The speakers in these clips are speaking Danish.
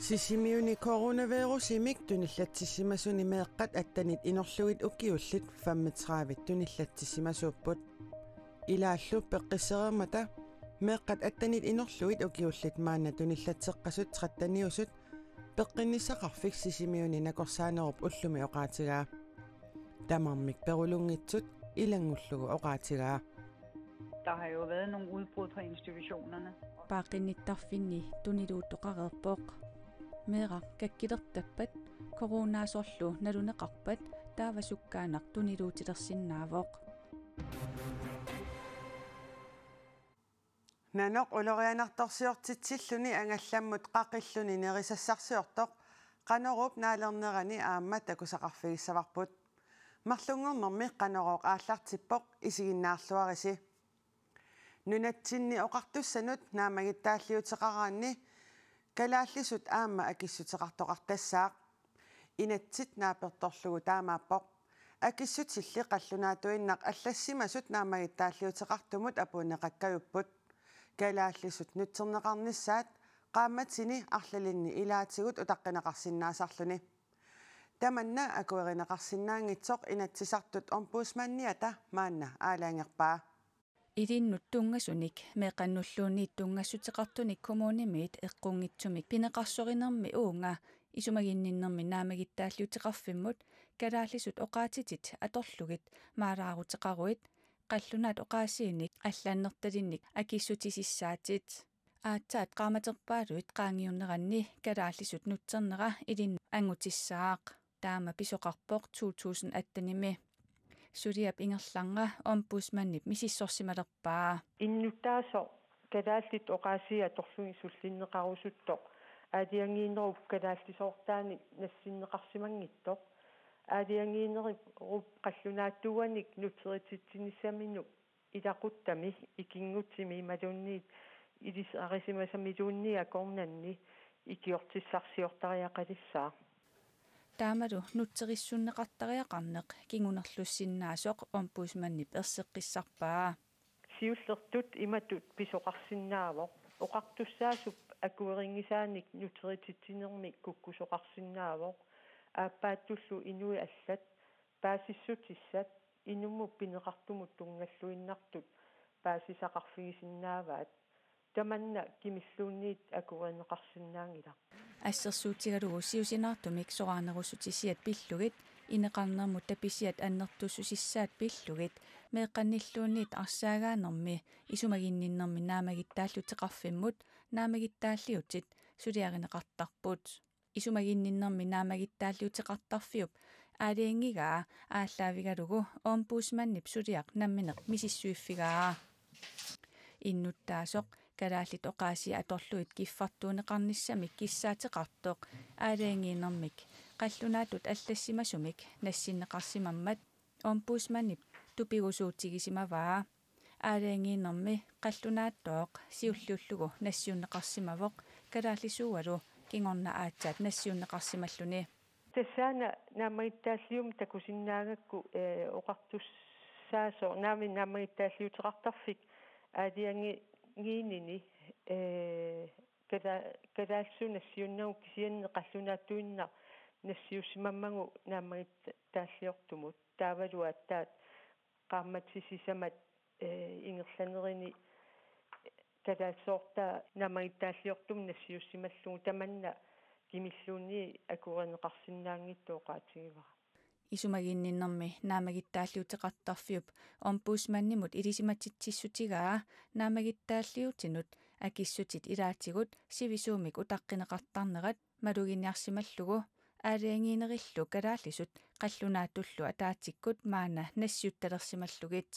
Sisimiuni coronavirus-imik tunillattissimasuni meeqqat attanit inorlugit ukiullit 35 tunillattissimasuupput ilaallu peqqissereermata meeqqat attanit inorlugit ukiullit maanna tunillatseqqasut 13usut peqqinnisaqarfik sisimiuni nakorsaanerup ullumi oqaatigaa tamarmik perulungitsut ilangullugu oqaatigaa. Der har jo været nogle udbrud på institutionerne. Paaqinittarfinni tuniluuttoqareerpoq meera kakkilertappat coronaasorlu naluneqarpat taavasukkaanaq tuniluutilersinnaavoq Nanoq ulorianartorsiortitsilluni angallammut qaqilluni nerisassarsiortoq qanorup naalernerani aamma takusaqarfigissavarbut marlungernermi qanoroq aallartippoq isiginnaarluarisi nunatsinni oqartussanut naamagittaalliuteqaraanni kalaallisut aamma akissuteqartoqartassaaq inatsit naapertorlugu taamaappoq akissutilli qallunaatuinnaq allassimasut naamagittaalliuteqartumut apuuneqakkayupput kalaallisut nutserneqarnissaat qaammatini arlalinni ilaatigut utaqqinaqarsinnaasarluni tamanna akuerineqarsinnaangitsoq inatsisartut ombudsmanniata maanna aalaangerpaa Idinnut tungasunik meeqannulluunniit tungassutiqartunik kommunimiit eqqungitsumik pineqarsoриnermi uunga isumaginninnermi naamagittaalliutiqarfimmut kalaallisut oqaatitit atorlugit maalaarutеqaruit qallunaat oqaasiinik аллааннерталинник акиссутисиссаатит аатсаат qaamaterpaaluit qaangiunneranni kalaallisut nutserneqa idin angutissаақ таама писоқарпоқ 2018-ними Suriap ingerlanga ombudsmannip misissorsimalerpaa innuttaaso kalaallit oqaasia torlungi sullinneqarusuttoq aaliangiinerup kalaallisoortaani nassinneqarsimangittoq aaliangiinerip qallunaattuanik nutserititsinnissaminu ilaquttami ikingutsimi malunniit ilisarisimасамилуунни акорнанни икиортиссарсиортариақалиссаа таамалу нутсерissуннеқартариақарнеқ кингунерлуссиннаасоқ ombudsmannip ерсеққиссарпаа сиуллертут иматут писоқарсинаавоқ оқартуссаасуп акуерингисааник нутсерититсинерми куккусоқарсинаавоқ ааппааттуллу инуи аллат паасиссутиссат инумму пинеқартумут тунгаллуиннартут паасисақарфигисиннааваат таманна кимиллуунниит акуеринеқарсинаангила ассерсуутигалугу сиусинаартумик сораанерусутисиат пиллугит инеқарнермут таписиат аннертуссусиссаат пиллугит меэққанниллуунниит арсаагаанерми исумагинниннерми наамагиттааллутеқарфиммут наамагиттааллиутит сулиаринеқартарпут исумагинниннерми наамагиттааллутеқартарфиуп аалиингигаа ааллаавигалугу ombudsmannip сулиақ намминеқ мисиссуиффигаа иннуттаасоқ kalaallit oqaasi atorluit kiffartuuneqarnissamik kissaatеqartoq aalaangiinermik qallunaatut allassimasumik nassinneqarsimammat ombudsmannip tupigusuutigisimavaa aalaangiinermi qallunaattoq siulliullugu nassiunneqarsimavoq kalaallisuualu kingorna aatsaat nassiunneqarsimalluni тассаана наамагиттааллиум такусиннаагакку оқартуссаасо наамагиттааллиутеқартарфик аалианги гинини кадалсу нассиуннагу кисианне қаллунааттуинна нассиуссимаммагу наамагиттааллиортумут таавалуаттаат qaammatsisissamat ингерланерини кадалсоорта наамагиттааллиортум нассиуссималлугу таманна кимиллуунни акуеринеқарсинаангиттооqaатигива исумагинниннерми наамагиттааллиутеқартарфиуп ombudsmannimut илисиматитсиссутигаа наамагиттааллиутинут акиссутит илаатигут сивисуумик утаққинеқартарнерат малугиниарсималлугу аалиангиинериллу калааллисут қаллунаатуллу атаатиккут маана нассиутталерсималлугит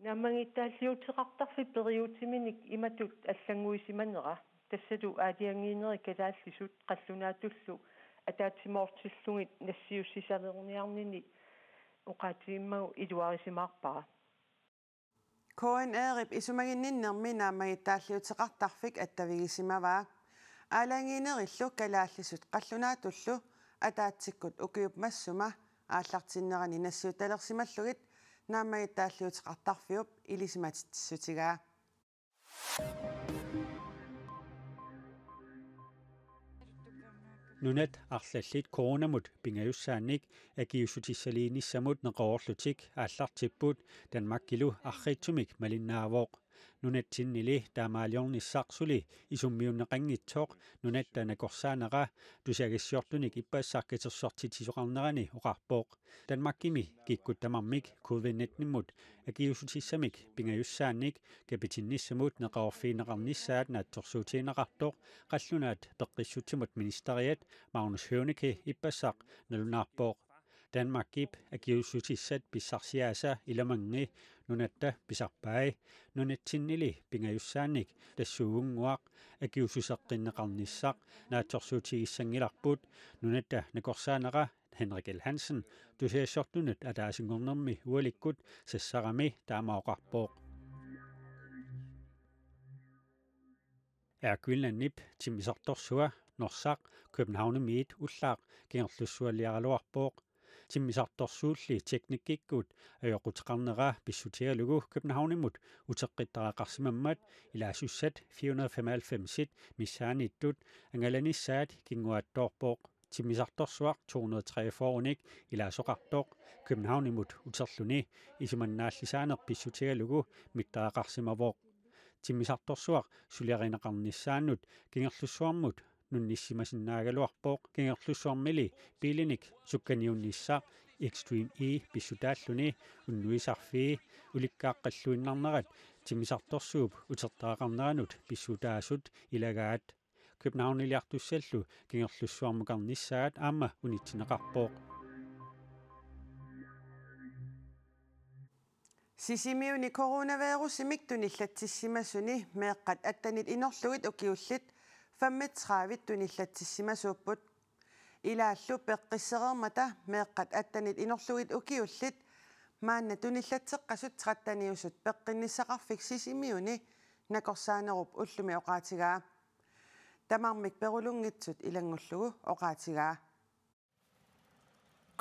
наамагиттааллиутеқартарфи периутиминик иматут аллангуисиманера тассалу аалиангиинери калааллисут қаллунаатуллу атаатсимоортиллугит нассиуссисалерниарнини уqaatiиммагу илуарисимаарпара KNR isumaginninnermi naamagиттааллиутеқартарфик аттавигисимаваа аалаангиинериллу калааллисут қаллунаатуллу атаатсиккут укиуп массума ааллартиннерани нассиуталерсималлугит наамагиттааллиутеқартарфиуп илисиматитсутигаа Nunat arlallit coronamut pingajussaannik akiusutissaliinissamut neqorlutik aallartipput Danmarkilu arritsumik malinnaavoq nunattinnili taamaaliornissaqsuli isummiunneqanngitsoq nunattana korsaanera tusagissiorlunik ippassarkitersortitisoqarnerani oqarpooq Danmarkimi kikkutamarmik covid-19-mut akiusutissamik pingajussaannik kapitinnissamut neqaorfiineqarnissaat naatsorsuutiinaqartoq qallunaat peqqissutsimut ministeriat Magnus Heunicke ippassaq nalunaarpooq Danmarkip akiussutissat pissarsiaasa ilamangi nunatta pisarpai nunatsinnili pingajussaannik tassuugunguaq akiussuseqqinneqarnissaq naatsorsuutigissangilarput nunatta nakorsaanera Henrik L. Hansen tusiassortunut ataasingornermi ualikkut sassarami taamaoqarpooq Ærkvillannip timmisartorsua norsaq Københavnemiit ullaaq kingerlussualliaraluarpooq timmisartorsuulli teknikkikkuut ajoquteqarnera pissutialugu Københavnimut uteqqittaqarsimammat ilaasussat 495 missaaniittut angalanissaat kinguaattoorpooq timmisartorsuaq 243 unik ilaasoqartoq Københavnimut uterluni isumannaallisaaneq pissutialugu mittaqarsimavoq timmisartorsuaq suliarineqarnissaannut kingerlussuarmut nunnissimasinnaagaluarpooq kingerlussuarmili piilinik sukkaniunnissaq Extreme E pissutaalluni unnuisarfii ulikkaaqqalluinnarnerat timmisartorsuup utertaqarneranut pissutaasut ilagaat Københavniliartussallu kingerlussuarmuqarnissaat aamma unitsineqarpooq Sisimiuni coronavirusimik tunillatissимасуни meeqqat attanit inorlugit ukiullit 35 tunillatissимасууpput ilaallu peqqissereermata meeqqat attanit inorlugit ukiullit maanna tunillatseqqasut 13niusut peqqinnisaqarfik sisimiuni nakorsaanerup ullumi oqaatigaa tamarmik perulungitsut ilangullugu oqaatigaa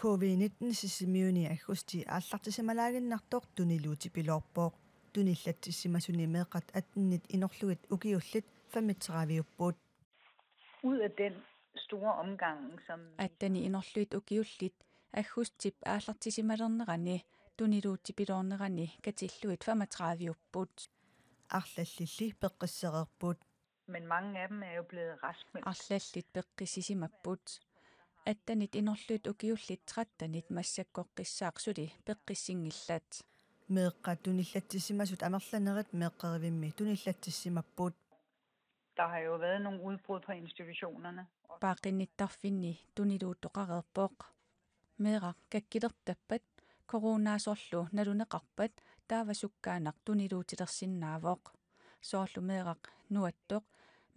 COVID-19 sisimiuni aggusti aallartisimалаагиннартоқ тунилуути пилоорпооқ туниллатсимасуни меэқат аттиннит инорлугит укиуллит 35-уппуут Ud af den store omgang, som attani inorluit ukiullit aggustip aallartisimалернерани tuniluuti piloornerani katilluit 35-upput арлаллилли пеққиссереерпут men mange af dem er jo blevet raskmeldt. arlallit peqqisissimapput attanit inorluit ukiullit 13nit massakkoqqissaaqsuli peqqissingillat меэққат туниллатсимасут амерланерит меэққеривимми туниллатсимаппут Der har jo været nogle udbrud på institutionerne. paaqinittarfinni tuniluuttoqareerpooq meeraq kakkilertappat coronaasorlu naluneqarpat taavasukkaanaq tuniluutilersinnaavoq soorlu meeraq nuattoq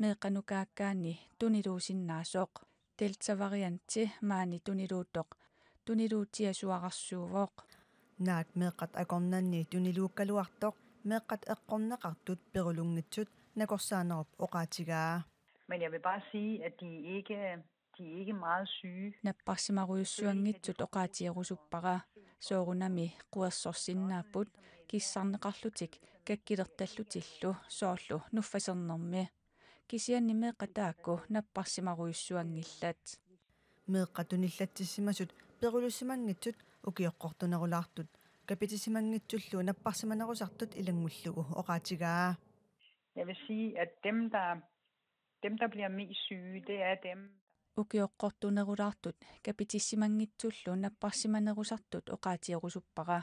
meeqanukaakkaani tuniluusinnaasoq delta-varianti maani tuniluuttoq tuniluutiasuararsuuvoq наат меэққат акорнанни тунилууккалуартоқ меэққат эққорнеқартут перулунгитсут накорсаанеруп оqaatigaa Men jeg vil bare sige, at de er ikke meget syge. napparsimaruissuangitsut oqaatierusuppara soorunami quersorsinnaaput kissarneqarlutik kakkilertallutillu soorlu nuffasernermi kisianni meeqataakku napparsimaruissuangillat меэққатуниллатсимасут перулуссимангитсут укиоққортунерулаартут капитисимангитсуллу наппарсиманерусартут илангуллугу оqaatigaa Jeg vil sige, at dem der bliver mest syge, det er dem. ukioqqortunerulaartut kapitисsimangitsullu napparsimanerusartut oqaatierusuppara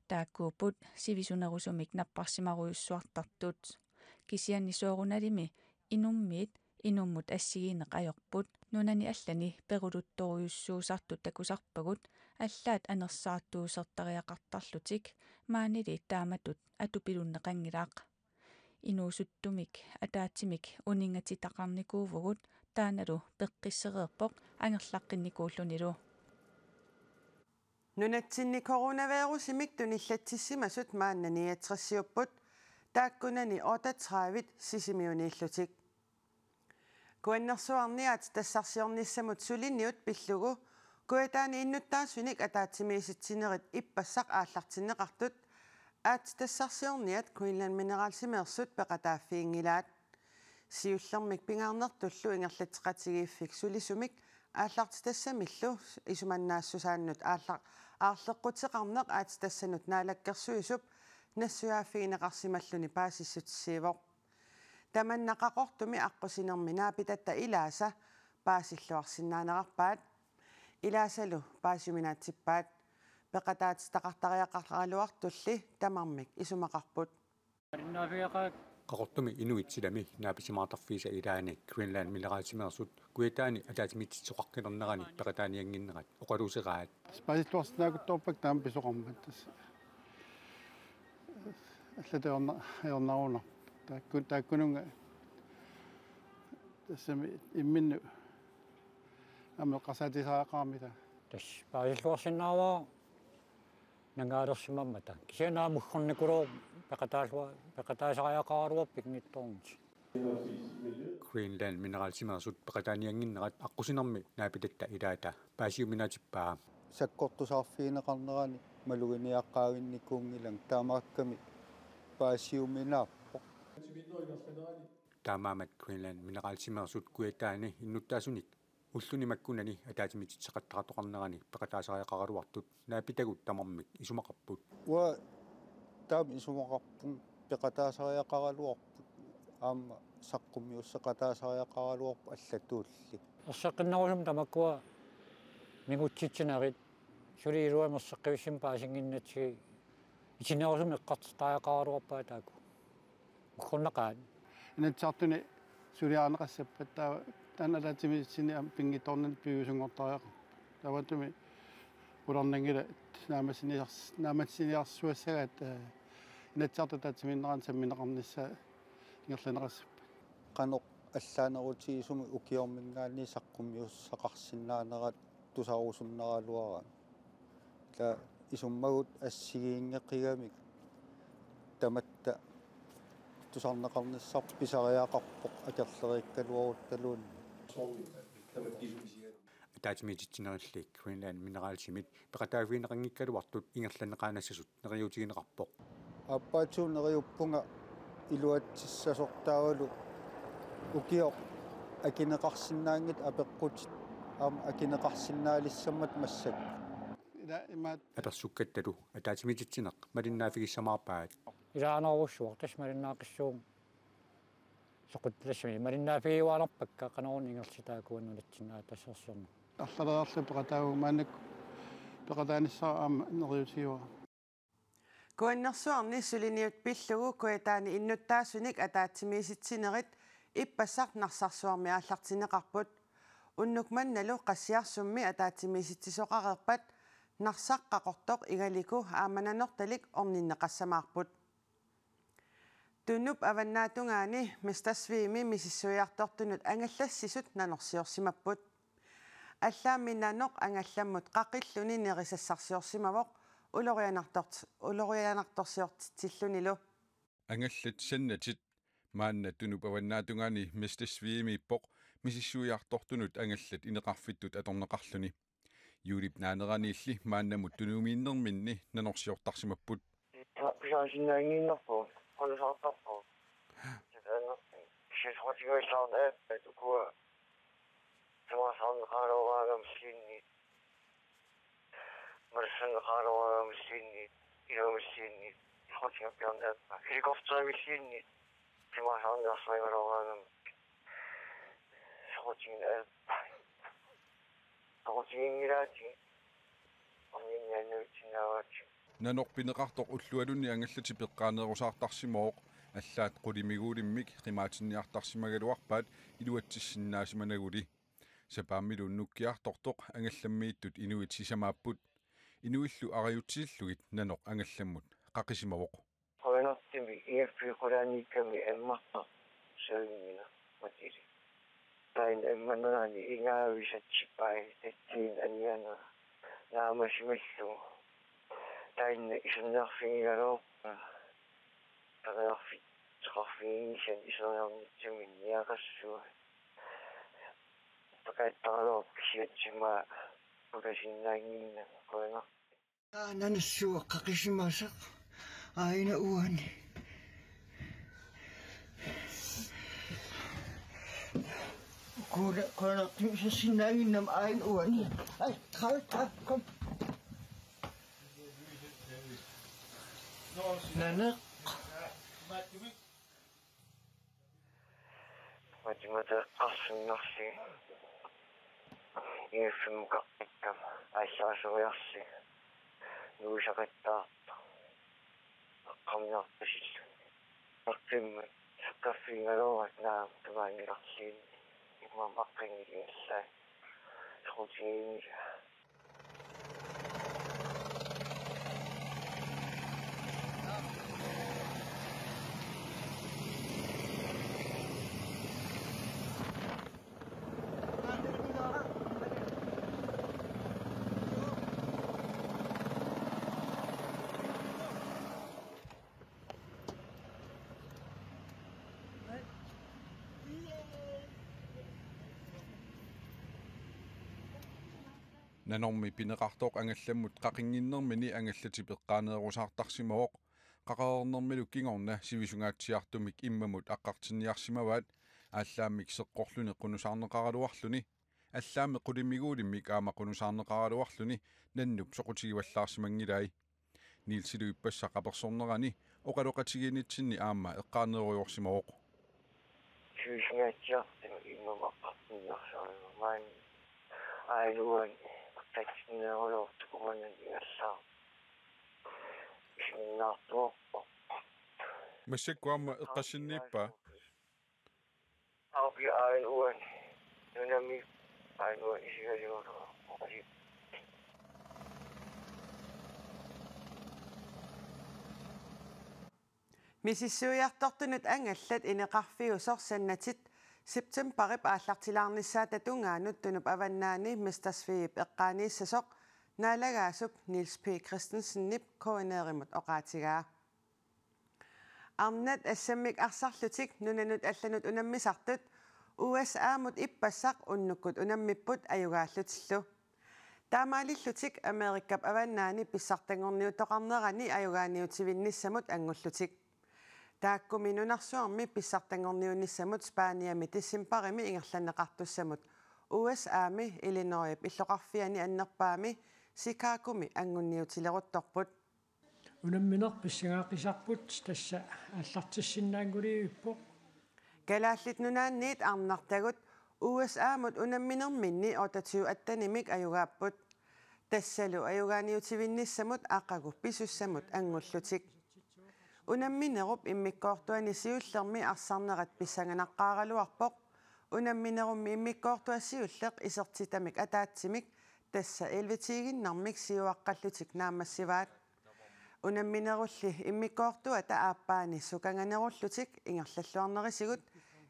taakkuuput sivisunerusumik napparsimaruissuartartut kisianni soorunalimi inummiit inummut assigiineqajorput nunani allani peruluttoriussuusartut takusarpagut allaat anersaartuusertariaqartarlutik maanili taamatut atupilunneqangilaaq inuusuttumik ataatimik uningatitaqarnikuuvugut taanalu peqqissereerpoq angerlaqqinikuullunilu nunatsinni coronavirusimik tunillatissимасут maannani atressiupput taakkunani 38 sisimiuniillutik kuannersuarniat tassarsiornissamut sulinniut pillugu kuataani innuttaasunik ataatimiisitsinerit ippassaq aallartinneqartut at tassarsiorniat Queensland Mineralsimeersut peqataaffiingilaat siullermik pingaarnertullu ingerlatteqatigiiffik sulisumik ааллаарти тассамиллу исуманнаассусааннут аарлеққутеқарнеқ аати тассанут наалаккерсуисуп нассуяаффигинеқарсималлуни паасиссутиссиивоқ таманнақақортуми аққусинерми наапитатта илааса паасиллуарсинаанеқарпаат илаасалу паасиуминаатсиппаат пеқатаати тақартариақарлуартулли тамармик исумақарпут qaqortumi inuitsilami naapisimaartarfiisa ilaani Greenland mineraalsimeersut kuitaani ataatimititsoqarkilernerani peqataanianginnerat oqaluuseraat спаиситуарсинаакуттоорпак таам писоқармат аллатеорна аернауна тааккунунга тассами имминну амеққасаатисаақарамита тас паиситуарсинаава нангаалерсимаммата кисианаамуггорникулоо пеқатаасариақаралуарпик нитторнти Greenland mineraalsimeersut peqataanianginnerat аққусинерми наапитатта илаата паасиуминаатиппаа саккортусаарфиинеқарнерани малугиниаққаагинникуунгилан таамаакками паасиуминааппо таамаамат Greenland mineraalsimeersut kuitaani иннуттаасуник уллуни маккунани атаатимитсеқаттаратоқарнерани пеқатаасариақаралуартут наапитагут тамармик исумақарпут уа таам исумақарпун пеқатаасариақаралуарпут аама саққумиуссеқатаасариақаралуарпу аллатуулли ерсеққиннерусум тамаккуа мигутситсинерит сулиилуамерсеққивиссим паасингиннатсиги исинерусум эққартариақаралуарпаа тааку уггорнеқаат инатсаартуни сулиаарнеқассаппат таа таналаатимисини ам пингиторнан пиусунгортариаqa таватуми улорнангила наамассиниарсуассагаат инатсаарта таатиминнеран самминеқарнisса ингерланеқассаппа qanoq аллаанерутигисуми укиормингаани саққумиуссақарсинаанерат тусаарусуннералуара ла исуммагут ассигиингеқигамик таматта тусарнеқарниссар писариақарпоқ акерлериккалуарутталуун атаатимититсинерилли Greenland mineraalsimit пеқатаафиинеқангиккалуартут ингерланеқаанассасут нериутигинеқарпоқ аппаатсуунериуппунга илуатсиссасортаавалу укио акинеқарсинаангит апеққут аама акинеқарсинаалиссаммат массак ила имаат аперсуккатталу атаатимититсинеқ малиннаафигиссамаарпаат илаанерусsuaq тас малиннаақиссуум соқутталассами малиннаафигиуалерпакка қанерун ингерлситаакуаннулатсинаа тассерсерна арлалерарлу пеқатаагу маанак пеқатааниссаа аама нериутигуа куаннерсуарни сулиниут пиллугу куятаани иннуттаасуник атаатсимиситсинерит иппассарт нарсарсуарми ааллартинеқарпут уннукманналу qassiarsummi атаатсимиситсисоқарерпат нарсаққақортоқ игалику аамананерталик орниннеқассамаарпут тунуп аваннаатунгаани мистасвиими мисиссуиартортунут ангаллассисут нанорсиорсимаппут аллаамминаноқ ангалламмут қақиллуни нерисассарсиорсимавоқ улорианарторсиортитсиллунилу ангаллат саннатит маанна тунуп аваннаатунгаани мистасвиимииппоқ мисиссуиартортунут ангаллат инеқарфиттут аторнеқарлуни юлип наанераниилли мааннамут тунуумииннерминни нанорсиортарсимаппут пиаасинаангиннерпо колосаартарпо сисхотигоисаарнаа тукуа тамасаарнеқалоораагамсиинни марсанеқалоораагамсиинни иломсиинни хотигаппиарнаа хеликоптермиссиинни тамасаарнеқарсмайгалоораагам хотигнаа хотигингилаати орниннианнуутсинааваати нанорпинеқартоқ уллуалунни ангаллати пеққаанерусаартарсимооқ аллаат қулимигуулиммик қимаатинниартарсимагалуарпаат илуатсиссиннаасиманагули сапааммилу нуккиартортоқ ангалламмииттут инуит сисамааппут инуиллу ариутсииллугит наноқ ангалламмут қақисимавоқ қойнартими иаффиқулааникками аммарта саимина матири тайн эмманаани ингаависатсиппай таттиин аниана наамасималлу тайн исуннерфигигалоо тариарфи тақарфигисан исуннернитсумин ниақассуа пакаттаралоо кисиатсима пукасиннаангинна қойна нанассуа қақисимасақ аина уани Kun så sinnain nam egen uani. Ej, træt, kom. Nana. Matimata assunnarsi. Iuffumuqarpikkam аассаасуриарси. Nuusaqattaarta. Qaminartasillu. Aqtimma kaffiingaluurat naam tumaangilarsiin. Imam aqqingigiallaa. Squtiini. Nanormi pineqartoq angallammut qaqinginnermini angallati peqqaaneerusaartarsimooq qaqaernermilu kingorna sivisungaatsiartumik immamut aqqartinniarsimavaat ааllaamik seqqorluni qunusaarneqaraluarluni аллаами qulimiiguulimmik aama qunusaarneqaraluarluni nannuk soqutigivallaarsimangilai niilsilu ippassaq apersornerani oqaloqatigiinitsinni aama eqqaaneeruyorsimooq sivisungaatsiartum immamaqqartinniarsaarmaan ailuan tatsneerulortukumanan iallaa sinnaartuorpo массаккуама эққассиннииппа ауки ailuan нунами ailuan isiгалиулу оqasi Misissuiartortunut angallat ineqarfiusor Septemberip aallartilaarnissaa tatungaanut tunub avannaani mistasviip eqqaaniissasoq naalagaasup Niels P. Christensennip koineerimut oqaatigaa. Arnat assammik arsarlutik nunanut allanut unammisartut USA-mut ippassaq unnukut unammipput ayugaallutillu. Taamaalillutik Amerikap avannaani pissartangorniutoqarnerani ayugaaniutivinnissamut angullutik. Taakkumi nunarsuarmi pissartangorniunissamut Spaaniami tissimparimi ingerlanneqartussamut USA-mi Illinois illoqarfiani annerpaami Chicago-mi angunniutileruttorput unammineq pissigaaqisarput tassa аллартиссиннаангулииппо Kalaallit nunaanniit arnartagut USA-mut unamminerminni otatiu attanimik ayugaapput tassalu ayugaaniutivinnissamut aqagu pisussamut angullutik Unamminerup immikkoortuani siullermi arsarnerat pissanganaqqaaraluarpoq unamminerummi immikkoortuassiulleq isertitamik ataatsimik tassa elvitiginnarmik siuaqqallutik naammassivaat unamminerulli immikkoortua taappaani sukanganerullutik ingerlalluarnerisigut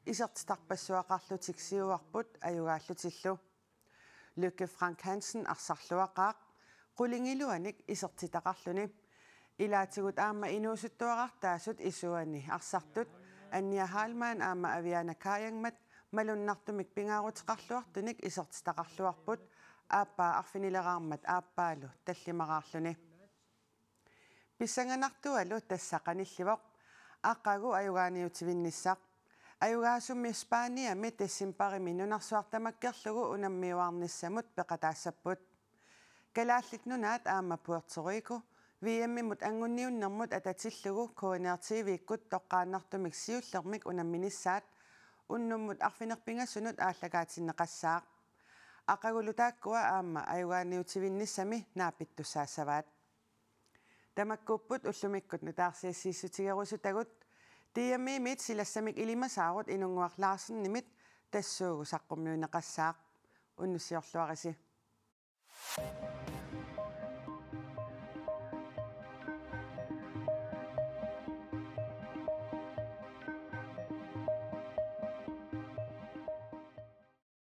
isertitarpassuaqarlutik siuarput ayugaallutillu Lykke Frank Hansen arsarluaqaaq qulingiluanik isertitaqarluni Ilaatigut aama inuusuttuaqartaasut isuani arsartut Anja Halman aama aviana kaayangmat malunnartumik pingaaruteqarluartunik isertitaqarluarput aappaa arfinileraarmat aappaalu tallimaqaarluni Pissanganartualu tassaqanillivoq aqagu ayugaaniutivinnissaq ayugaasummi Spaaniami tassimparimi nunarsuartamakkerlugu unammiuarnissamut peqataassaput kalaallit nunaat aama Puerto Rico VM-mut angunniunnermut atatillugu kuaneertiiviikkut toqqaannartumik siullermik unamminissaat unnummut arfinerpingassunut aallagaatinneqassaaq aqagulutaakkua aama ayugaaniutivinnissami naapittussaassavaat tamakkuupput ullumikkut nutaarsiassiissutigerusutagut tiammiimit silassamik ilimasaarut inunguarlaarsernimit tassuugu saqqummiuneqassaaq unnussiorluarisi